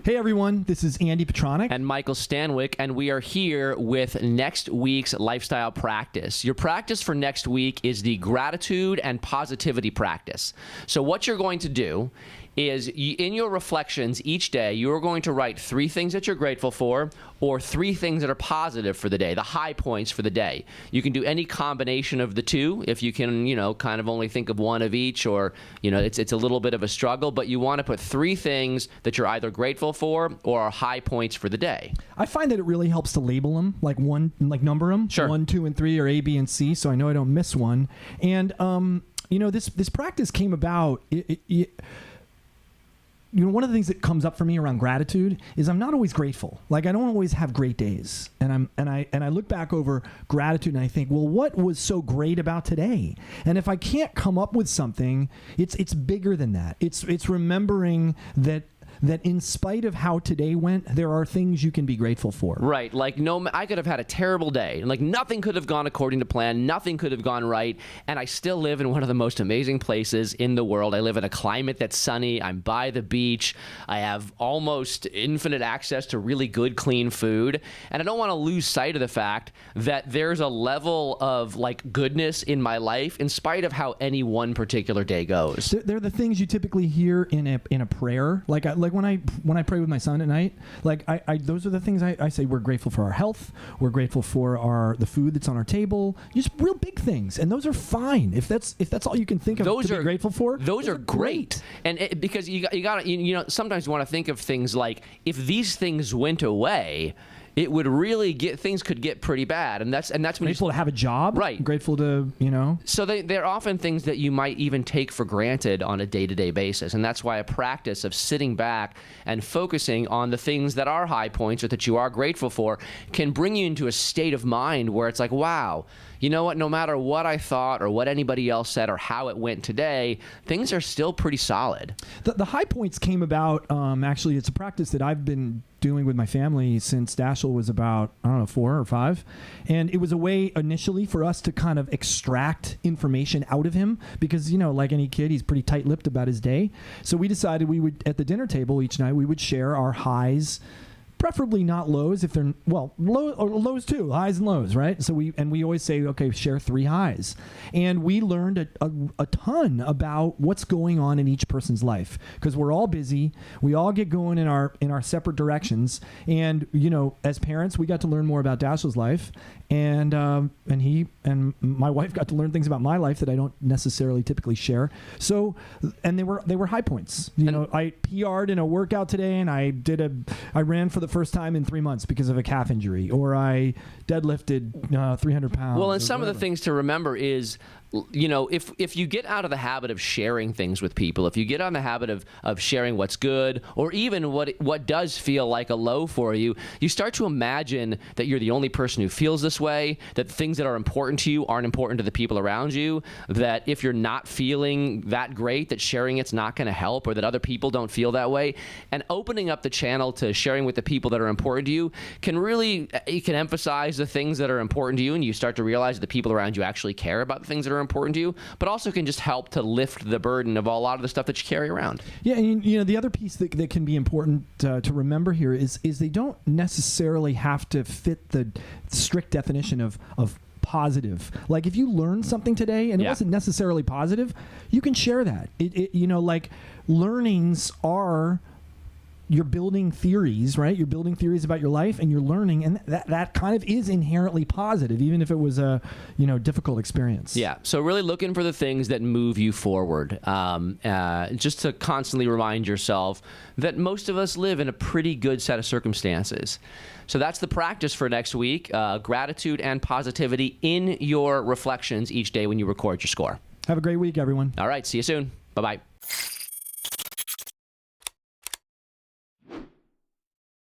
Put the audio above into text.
Hey everyone, this is Andy Petronic. And Michael Stanwyck, and we are here with next week's lifestyle practice. Your practice for next week is the gratitude and positivity practice. So what you're going to do is in your reflections each day, you're going to write 3 things that you're grateful for or 3 things that are positive for the day, the high points for the day. You can do any combination of the 2 if you can, kind of only think of one of each, or, it's a little bit of a struggle, but you want to put 3 things that you're either grateful for or are high points for the day. I find that it really helps to label them, like number them. Sure. 1, 2, and 3 are A, B, and C, so I know I don't miss one. And, this practice came about... one of the things that comes up for me around gratitude is I'm not always grateful. Like, I don't always have great days. And I look back over gratitude and I think, well, what was so great about today? And if I can't come up with something, it's bigger than that. It's remembering that in spite of how today went, there are things you can be grateful for. Right. Like, I could have had a terrible day. Like, nothing could have gone according to plan. Nothing could have gone right. And I still live in one of the most amazing places in the world. I live in a climate that's sunny. I'm by the beach. I have almost infinite access to really good, clean food. And I don't want to lose sight of the fact that there's a level of, goodness in my life in spite of how any one particular day goes. They're the things you typically hear in a prayer. Like when I pray with my son at night, those are the things I say. We're grateful for our health. We're grateful for the food that's on our table. Just real big things, and those are fine. If that's all you can think of to be grateful for, those are great. And because you got sometimes you want to think of things like, if these things went away, it would really things could get pretty bad, and that's when grateful to have a job, right? Grateful to So they're often things that you might even take for granted on a day-to-day basis, and that's why a practice of sitting back and focusing on the things that are high points or that you are grateful for can bring you into a state of mind where it's like, wow, you know what? No matter what I thought or what anybody else said or how it went today, things are still pretty solid. The high points came about. Actually, it's a practice that I've been doing with my family since Dashiell was about, 4 or 5. And it was a way initially for us to kind of extract information out of him because, like any kid, he's pretty tight-lipped about his day. So we decided we would, at the dinner table each night, we would share our highs, preferably not lows if they're, low or lows too, highs and lows, right? So we always say, okay, share 3 highs. And we learned a ton about what's going on in each person's life because we're all busy. We all get going in our separate directions. And, as parents, we got to learn more about Dashiell's life. And he and my wife got to learn things about my life that I don't necessarily typically share. So, and they were high points. I PR'd in a workout today, and I ran for the first time in 3 months because of a calf injury, or I deadlifted 300 pounds. Well, and some of the things to remember is, if you get out of the habit of sharing things with people, if you get on the habit of sharing what's good, or even what does feel like a low for you, you start to imagine that you're the only person who feels this way, that things that are important to you aren't important to the people around you, that if you're not feeling that great, that sharing it's not going to help, or that other people don't feel that way. And opening up the channel to sharing with the people that are important to you you can emphasize the things that are important to you, and you start to realize that the people around you actually care about the things that are important to you, but also can just help to lift the burden of a lot of the stuff that you carry around. Yeah, and the other piece that can be important to remember here is they don't necessarily have to fit the strict definition of positive. Like, if you learned something today and it wasn't necessarily positive, you can share that. Learnings are... You're building theories, right? You're building theories about your life, and you're learning, and that kind of is inherently positive, even if it was a difficult experience. Yeah. So really looking for the things that move you forward, just to constantly remind yourself that most of us live in a pretty good set of circumstances. So that's the practice for next week: gratitude and positivity in your reflections each day when you record your score. Have a great week, everyone. All right. See you soon. Bye-bye.